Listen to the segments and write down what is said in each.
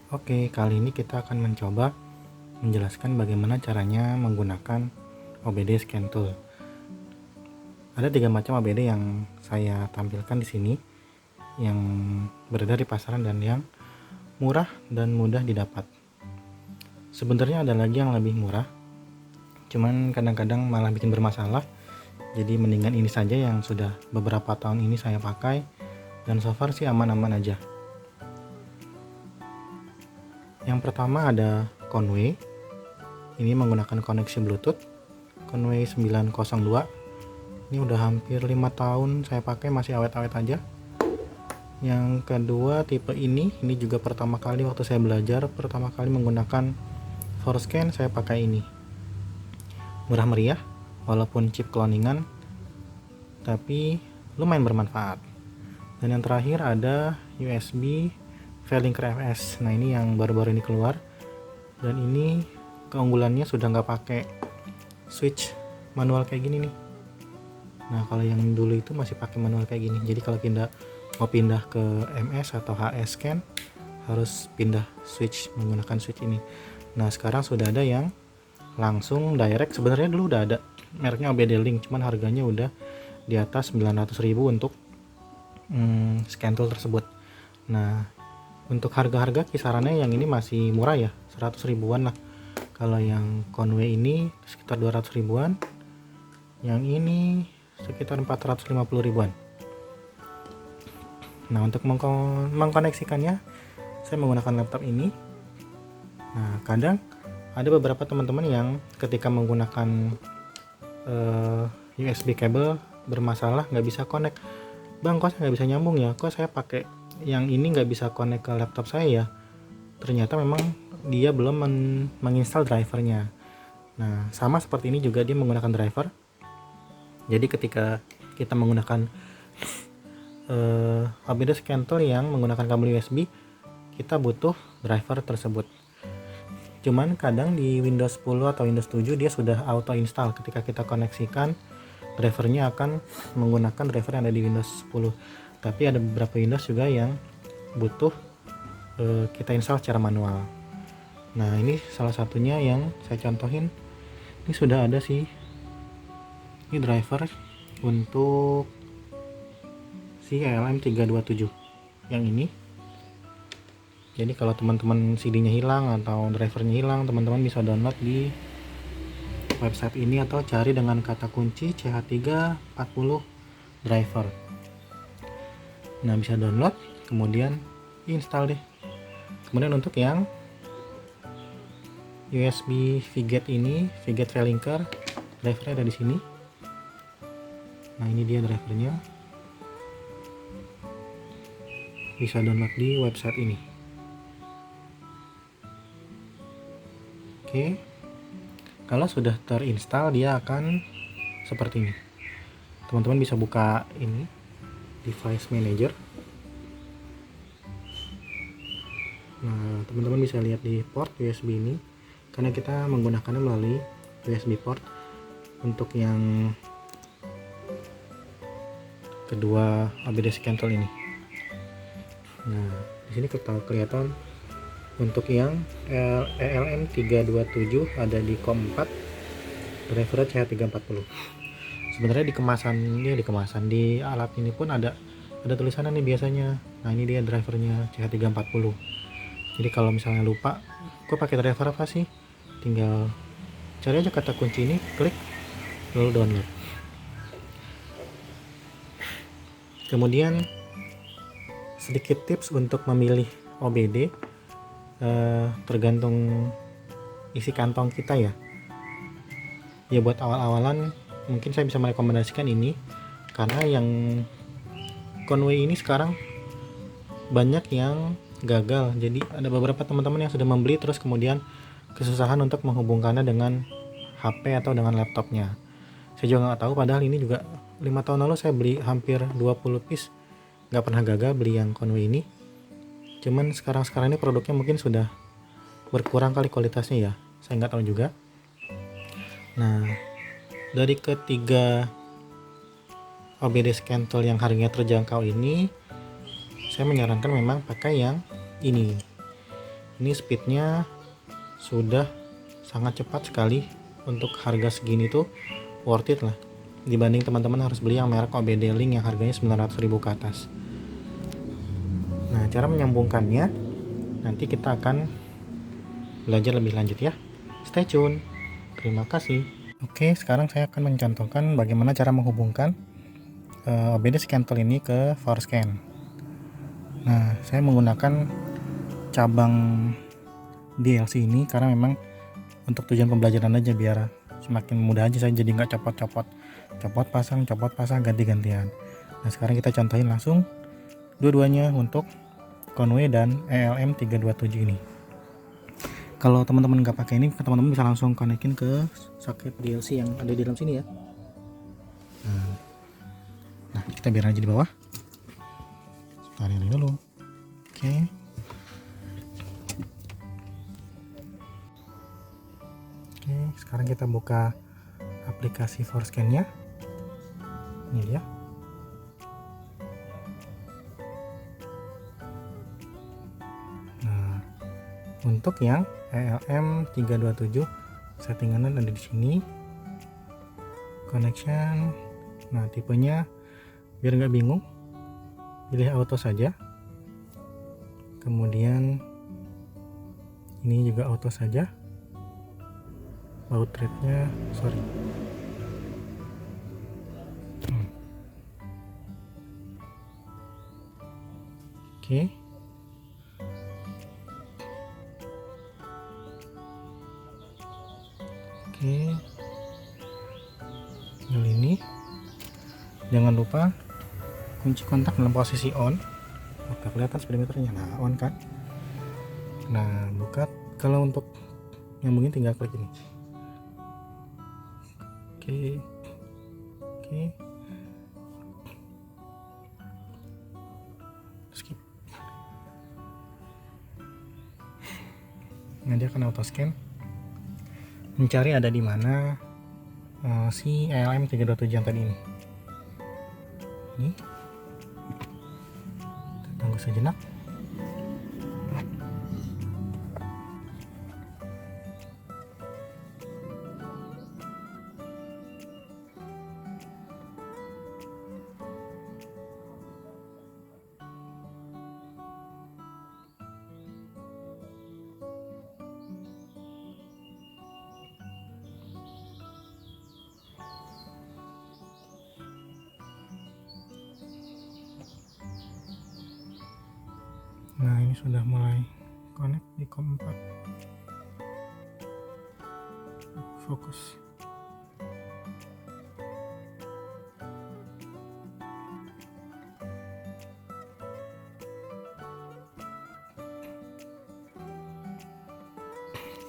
Oke, kali ini kita akan mencoba menjelaskan bagaimana caranya menggunakan OBD Scan Tool. Ada 3 macam OBD yang saya tampilkan di sini, yang beredar di pasaran dan yang murah dan mudah didapat. Sebenarnya ada lagi yang lebih murah, cuman kadang-kadang malah bikin bermasalah. Jadi mendingan ini saja yang sudah beberapa tahun ini saya pakai, dan so far sih aman-aman aja. Yang pertama ada Conway. Ini menggunakan koneksi Bluetooth Conway 902. Ini udah hampir 5 tahun saya pakai, masih awet-awet aja. Yang kedua tipe ini juga pertama kali waktu saya belajar pertama kali menggunakan Forscan saya pakai ini. Murah meriah walaupun chip cloningan, tapi lumayan bermanfaat. Dan yang terakhir ada USB V-Link FS. Nah, ini yang baru-baru ini keluar, dan ini keunggulannya sudah nggak pakai switch manual kayak gini nih. Nah, kalau yang dulu itu masih pakai manual kayak gini. Jadi kalau mau pindah ke MS atau HS Scan harus pindah switch menggunakan switch ini. Nah, sekarang sudah ada yang langsung direct. Sebenarnya dulu udah ada mereknya OBD Link, cuman harganya udah di atas 900.000 untuk scan tool tersebut. Nah, untuk harga-harga kisarannya yang ini masih murah ya, 100 ribuan lah. Kalau yang Conway ini sekitar 200 ribuan, yang ini sekitar 450 ribuan. Nah, untuk mengkoneksikannya saya menggunakan laptop ini. Nah, kadang ada beberapa teman-teman yang ketika menggunakan USB kabel bermasalah, nggak bisa connect. Bang, kok saya nggak bisa nyambung ya? Kok saya pakai yang ini nggak bisa connect ke laptop saya ya? Ternyata memang dia belum menginstal drivernya. Nah, sama seperti ini juga dia menggunakan driver. Jadi ketika kita menggunakan OBD Scan Tool yang menggunakan kabel USB, kita butuh driver tersebut. Cuman kadang di Windows 10 atau Windows 7 dia sudah auto install. Ketika kita koneksikan, drivernya akan menggunakan driver yang ada di Windows 10. Tapi ada beberapa Windows juga yang butuh kita install secara manual. Nah, ini salah satunya yang saya contohin. Ini sudah ada sih, ini driver untuk si ELM327 yang ini. Jadi kalau teman-teman CD-nya hilang atau drivernya hilang, teman-teman bisa download di website ini atau cari dengan kata kunci CH340 driver. Nah, bisa download, kemudian install deh. Kemudian untuk yang USB V-Gate ini, V-Gate V-Linker, drivernya ada di sini. Nah, ini dia drivernya. Bisa download di website ini. Oke. Kalau sudah terinstall, dia akan seperti ini. Teman-teman bisa buka ini, device manager. Nah, teman-teman bisa lihat di port USB ini, karena kita menggunakannya melalui USB port untuk yang kedua OBD Scan Tool ini. Nah, di sini kita kelihatan untuk yang ELM327 ada di COM4, driver CH340. Sebenarnya di alat ini pun ada tulisannya nih biasanya. Nah, ini dia drivernya CH340. Jadi kalau misalnya lupa, kok pakai driver apa sih? Tinggal cari aja kata kunci ini, klik, lalu download. Kemudian sedikit tips untuk memilih OBD, tergantung isi kantong kita ya. Ya, buat awal-awalan mungkin saya bisa merekomendasikan ini, karena yang Conway ini sekarang banyak yang gagal. Jadi ada beberapa teman-teman yang sudah membeli terus kemudian kesusahan untuk menghubungkannya dengan HP atau dengan laptopnya. Saya juga nggak tahu, padahal ini juga 5 tahun lalu saya beli hampir 20 piece, nggak pernah gagal beli yang Conway ini. Cuman sekarang ini produknya mungkin sudah berkurang kali kualitasnya ya, saya nggak tahu juga. Nah, dari ketiga OBD Scan Tool yang harganya terjangkau ini, saya menyarankan memang pakai yang ini, Ini speednya sudah sangat cepat sekali. Untuk harga segini tuh worth it lah, dibanding teman-teman harus beli yang merek OBD Link yang harganya 900.000 ke atas. Nah, cara menyambungkannya nanti kita akan belajar lebih lanjut ya. Stay tune. Terima kasih. Oke, sekarang saya akan mencontohkan bagaimana cara menghubungkan OBD Scantool ini ke Forscan. Nah, saya menggunakan cabang DLC ini karena memang untuk tujuan pembelajaran aja, biar semakin mudah aja, saya jadi nggak copot pasang ganti-gantian. Nah, sekarang kita contohin langsung dua-duanya untuk Conway dan ELM327 ini. Kalau teman-teman nggak pakai ini, teman-teman bisa langsung konekin ke soket DLC yang ada di dalam sini ya. Nah, kita biarin aja di bawah. Tarik dulu. Oke. Sekarang kita buka aplikasi Forscan-nya. Ini dia. Nah, untuk yang ELM327 settingannya ada di sini. Connection. Nah, tipenya biar nggak bingung, pilih auto saja. Kemudian ini juga auto saja. Baut rate-nya, sorry. Oke. Tinggal ini. Jangan lupa kunci kontak dalam posisi on. Oke, kelihatan speedometernya. Nah, on kan. Nah, buka. Kalau untuk nyambungin tinggal klik ini. Oke. Skip. Nah, dia akan auto scan mencari ada di mana si ELM327 yang tadi ini. Kita tunggu sejenak. Nah, ini sudah mulai connect di COM 4. Fokus.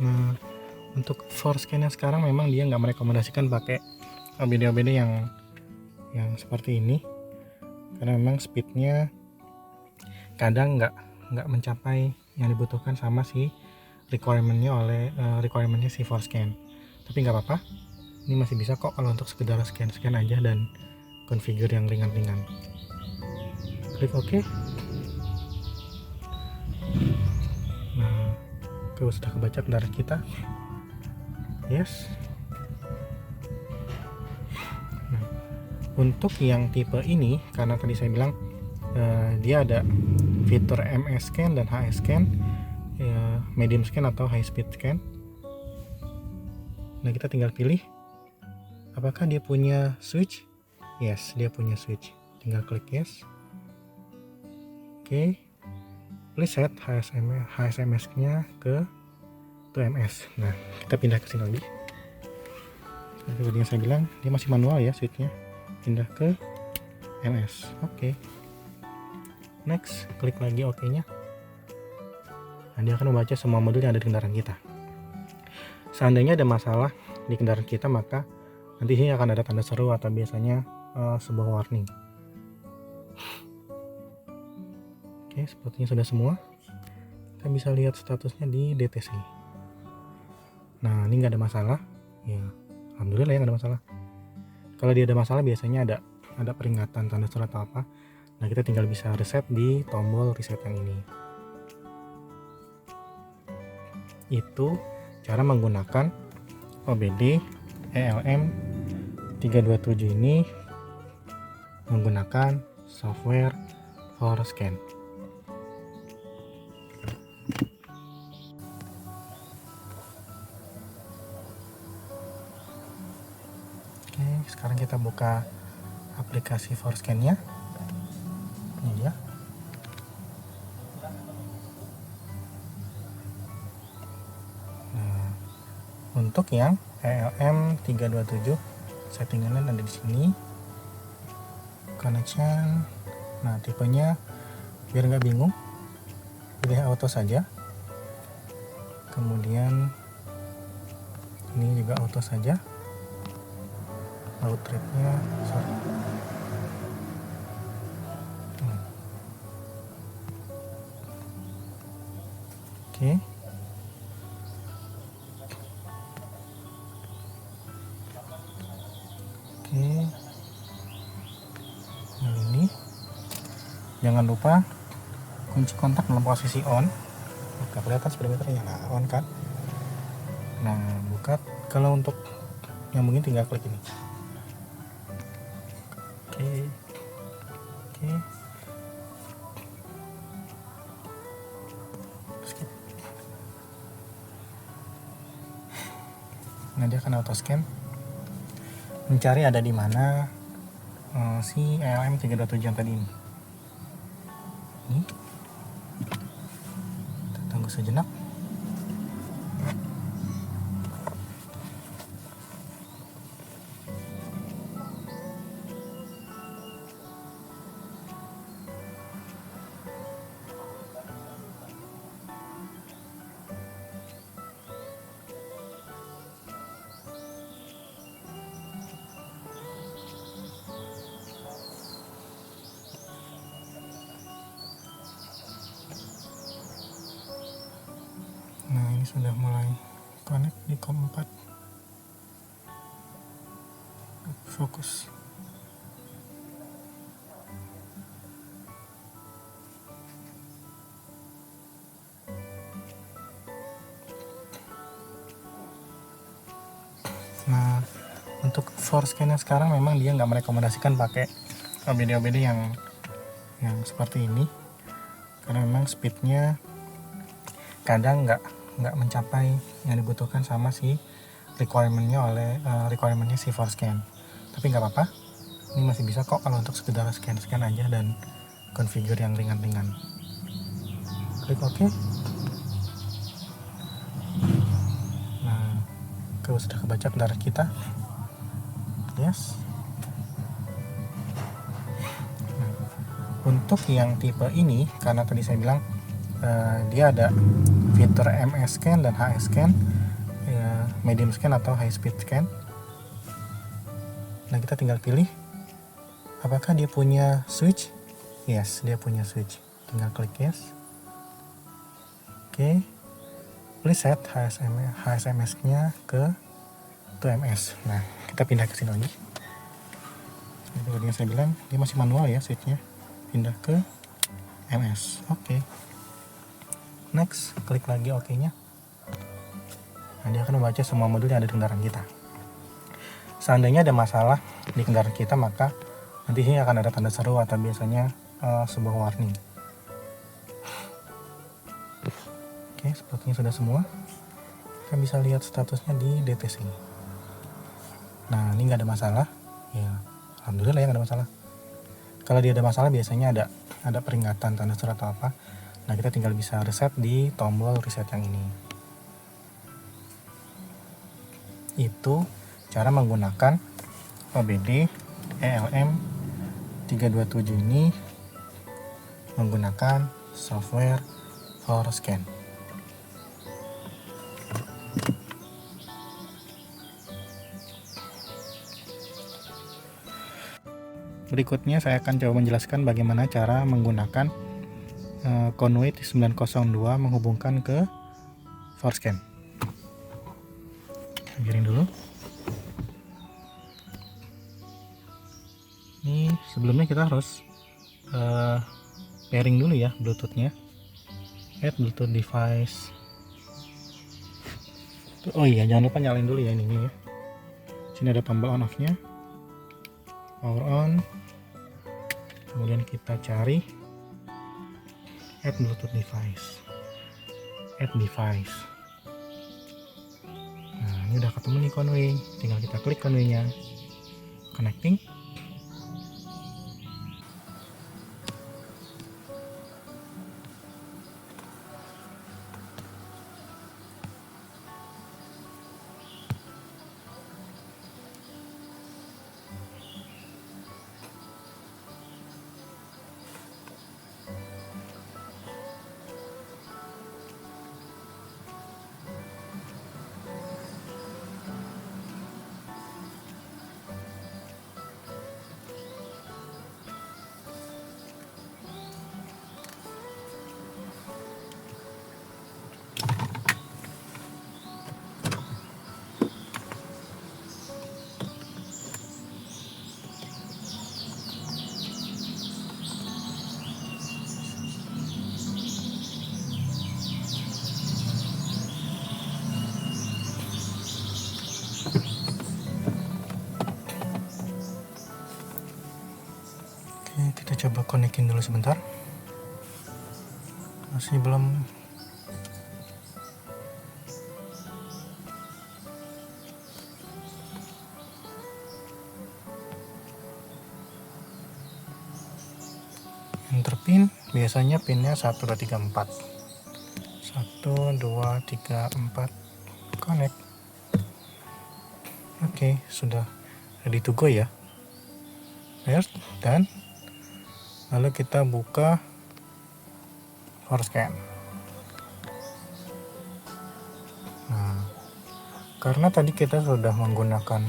Nah, untuk Forscan yang sekarang memang dia nggak merekomendasikan pakai OBD yang seperti ini, karena memang speednya kadang nggak mencapai yang dibutuhkan sama si requirementnya si Forscan. Tapi nggak apa-apa, ini masih bisa kok kalau untuk sekedar scan aja dan configure yang ringan-ringan. Klik OK. Nah, sudah kebaca kendaraan kita. Yes. Nah, untuk yang tipe ini, karena tadi saya bilang dia ada fitur MS scan dan HS scan, medium scan atau high speed scan. Nah, kita tinggal pilih apakah dia punya switch. Yes, dia punya switch, tinggal klik yes. Oke. Please set HSMS nya ke 2MS. Nah, kita pindah ke sini lagi. Seperti yang saya bilang, dia masih manual ya switchnya. Pindah ke MS. Oke. Next, klik lagi OK-nya. Nah, dia akan membaca semua modul yang ada di kendaraan kita. Seandainya ada masalah di kendaraan kita, maka nanti ini akan ada tanda seru atau biasanya sebuah warning. Oke, sepertinya sudah semua. Kita bisa lihat statusnya di DTC. Nah, ini nggak ada masalah. Ya, alhamdulillah ya nggak ada masalah. Kalau dia ada masalah biasanya ada peringatan tanda seru atau apa. Nah, kita tinggal bisa reset di tombol reset yang ini. Itu cara menggunakan OBD ELM 327 ini menggunakan software ForScan. Oke, sekarang kita buka aplikasi ForScan-nya. Ini dia. Nah, untuk yang ELM 327 settingannya ada di sini. Connection. Nah, tipenya biar nggak bingung, pilih auto saja. Kemudian ini juga auto saja. Baud rate-nya, sorry. Oke. Oke. Nah, ini jangan lupa kunci kontak dalam posisi on. Buka, kelihatan speedometernya. Nah, on kan. Nah, buka. Kalau untuk yang mungkin tinggal klik ini. Oke. Skip. Nah, dia akan auto scan mencari ada di mana si ELM 327 yang tadi ini. Kita tunggu sejenak. Nah, ini sudah mulai connect di COM 4. Fokus. Nah, untuk ForScan sekarang memang dia nggak merekomendasikan pakai OBD-OBD yang seperti ini, karena memang speednya kadang nggak mencapai yang dibutuhkan sama si requirementnya si ForScan. Tapi nggak apa-apa, ini masih bisa kok kalau untuk sekedar scan aja dan configure yang ringan-ringan. Klik OK. Nah, sudah kebaca kendaraan kita. Yes. Nah, untuk yang tipe ini, karena tadi saya bilang dia ada fitur MS scan dan HS scan, medium scan atau high speed scan. Nah, kita tinggal pilih apakah dia punya switch. Yes, dia punya switch. Tinggal klik yes. Oke. Please set HSMS nya ke MS. Nah, kita pindah ke sini lagi. Jadi tadi yang saya bilang dia masih manual ya switchnya. Pindah ke MS. Oke. Next, klik lagi OK-nya. Nah, dia akan membaca semua modul yang ada di kendaraan kita. Seandainya ada masalah di kendaraan kita, maka nanti sini akan ada tanda seru atau biasanya sebuah warning. Oke, sepertinya sudah semua. Kita bisa lihat statusnya di DTC. Nah, ini nggak ada masalah. Ya, alhamdulillah ya nggak ada masalah. Kalau dia ada masalah biasanya ada peringatan tanda seru atau apa. Nah, kita tinggal bisa reset di tombol reset yang ini. Itu cara menggunakan OBD ELM 327 ini menggunakan software ForScan. Berikutnya saya akan coba menjelaskan bagaimana cara menggunakan Conway 902 menghubungkan ke ForScan. Giring dulu. Ini sebelumnya kita harus pairing dulu ya Bluetoothnya. Add Bluetooth device. Oh iya, jangan lupa nyalain dulu ya ininya ya. Sini ada tombol on off nya, power on. Kemudian kita cari add Bluetooth device, add device. Nah, ini udah ketemu nih Conway, tinggal kita klik Conway nya, connecting. Oke, kita coba konekin dulu sebentar. Masih belum. Enter pin, biasanya pinnya 1 2 3 4. 1 2 3 4. Connect. Oke, sudah ready to go ya. Dan lalu kita buka Forscan. Nah, karena tadi kita sudah menggunakan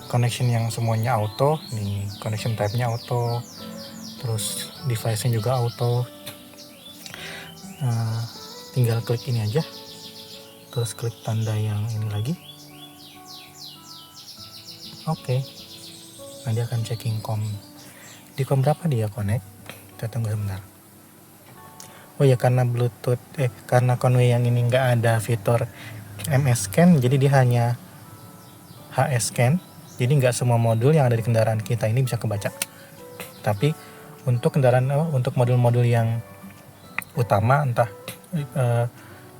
connection yang semuanya auto, nih connection type-nya auto, terus device-nya juga auto. Nah, tinggal klik ini aja, terus klik tanda yang ini lagi. Oke. Nah, dia akan checking COM. Di COM berapa dia connect? Kita tunggu sebentar. Oh ya, karena Bluetooth karena Conway yang ini nggak ada fitur MS scan, jadi dia hanya HS scan. Jadi nggak semua modul yang ada di kendaraan kita ini bisa kebaca. Tapi untuk kendaraan, untuk modul-modul yang utama, entah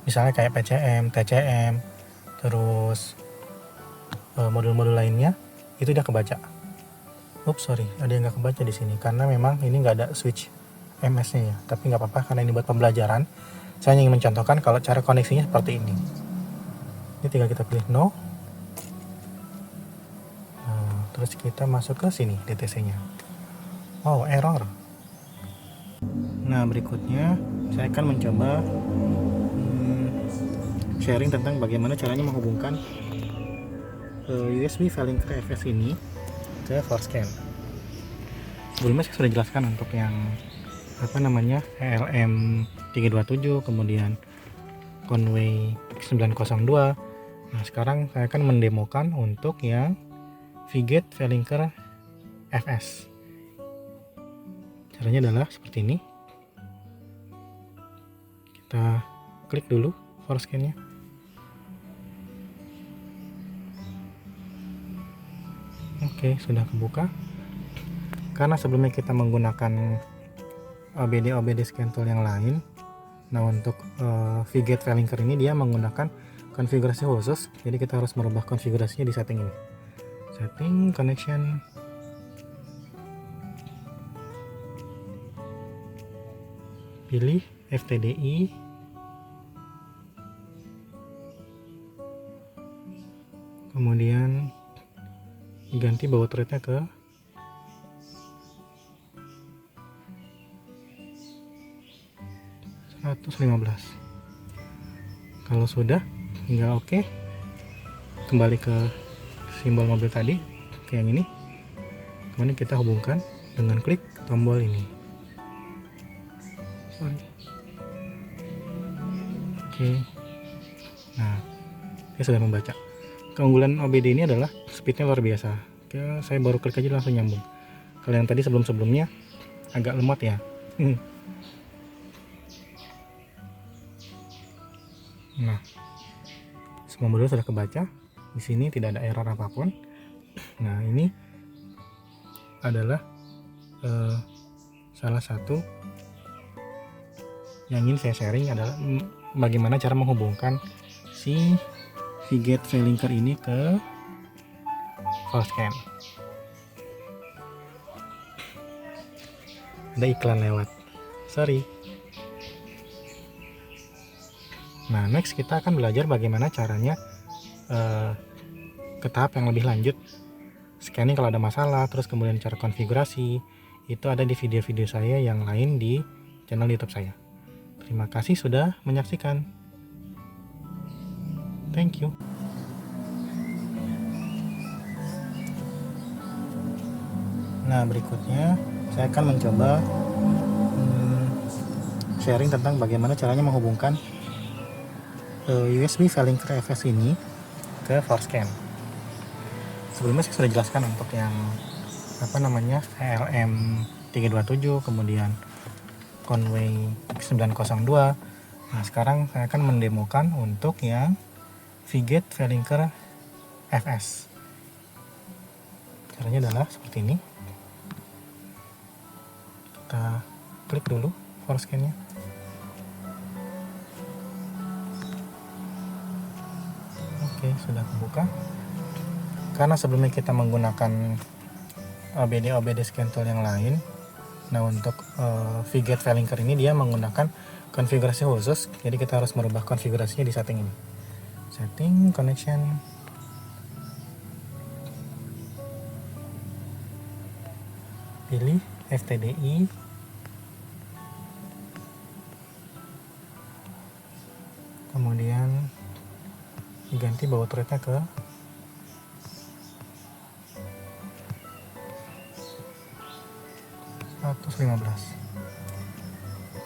misalnya kayak PCM, TCM, terus modul-modul lainnya, itu udah kebaca. Oops, sorry, ada yang nggak kebaca di sini karena memang ini nggak ada switch MS-nya ya. Tapi nggak apa-apa karena ini buat pembelajaran. Saya ingin mencontohkan kalau cara koneksinya seperti ini. Ini tinggal kita pilih no. Nah, terus kita masuk ke sini DTC-nya. Oh, error. Nah, berikutnya saya akan mencoba sharing tentang bagaimana caranya menghubungkan USB Velinker FS ini ke Forscan. Sebelumnya saya sudah jelaskan untuk yang ELM 327, kemudian Conway 902. Nah, sekarang saya akan mendemokan untuk yang Vigate Velinker FS. Caranya adalah seperti ini. Kita klik dulu Forscan-nya. Oke, sudah kebuka. Karena sebelumnya kita menggunakan OBD scan tool yang lain. Nah, untuk Vigate Velinker ini dia menggunakan konfigurasi khusus. Jadi kita harus merubah konfigurasinya di setting ini. Setting connection. Pilih FTDI. Kemudian ganti baut rate-nya ke 115. Kalau sudah, tinggal oke. Kembali ke simbol mobil tadi, kayak yang ini. Kemudian kita hubungkan dengan klik tombol ini. Oke. Nah, dia sudah membaca. Keunggulan OBD ini adalah speednya luar biasa. Oke, saya baru klik aja langsung nyambung. Kalau yang tadi sebelumnya agak lemot ya. Nah, semua modul sudah kebaca. Di sini tidak ada error apapun. Nah, ini adalah salah satu yang ingin saya sharing adalah bagaimana cara menghubungkan si Seagate V-Linker ini ke Forescan. Ada iklan lewat, sorry. Nah, next kita akan belajar bagaimana caranya ke tahap yang lebih lanjut, scanning kalau ada masalah, terus kemudian cara konfigurasi. Itu ada di video-video saya yang lain di channel YouTube saya. Terima kasih sudah menyaksikan. Thank you. Nah, berikutnya saya akan mencoba sharing tentang bagaimana caranya menghubungkan USB V-Linker FS ini ke Forescan. Sebelumnya saya sudah jelaskan untuk yang ELM 327, kemudian Conway 902. Nah, sekarang saya akan mendemokan untuk yang Seagate V-Linker FS. Caranya adalah seperti ini. Kita klik dulu Forescan-nya. Oke, sudah terbuka. Karena sebelumnya kita menggunakan OBD scan tool yang lain. Nah, untuk Seagate V-Linker ini dia menggunakan konfigurasi khusus, jadi kita harus merubah konfigurasinya di setting ini. Setting connection. Pilih FTDI. Kemudian diganti baut rate-nya ke 115.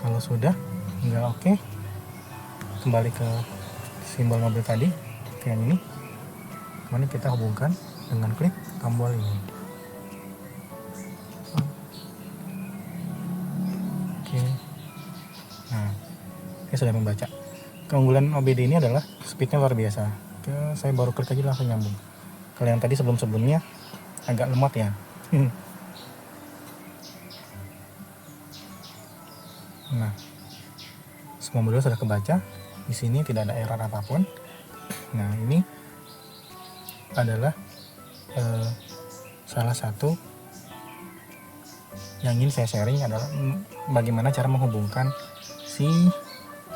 Kalau sudah nggak oke, kembali ke simbol mobil tadi kayak ini. Kemudian kita hubungkan dengan klik tombol ini. Oke. Nah, ini sudah membaca. Keunggulan OBD ini adalah speednya luar biasa. Oke, saya baru klik aja langsung nyambung. Kalau yang tadi sebelumnya agak lemot ya. Nah, semua modul sudah kebaca. Di sini tidak ada error apapun. Nah, ini adalah salah satu yang ingin saya sharing adalah bagaimana cara menghubungkan si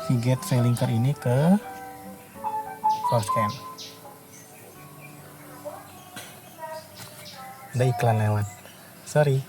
Seagate V-Linker ini ke Forescan. Ada iklan lewat, sorry.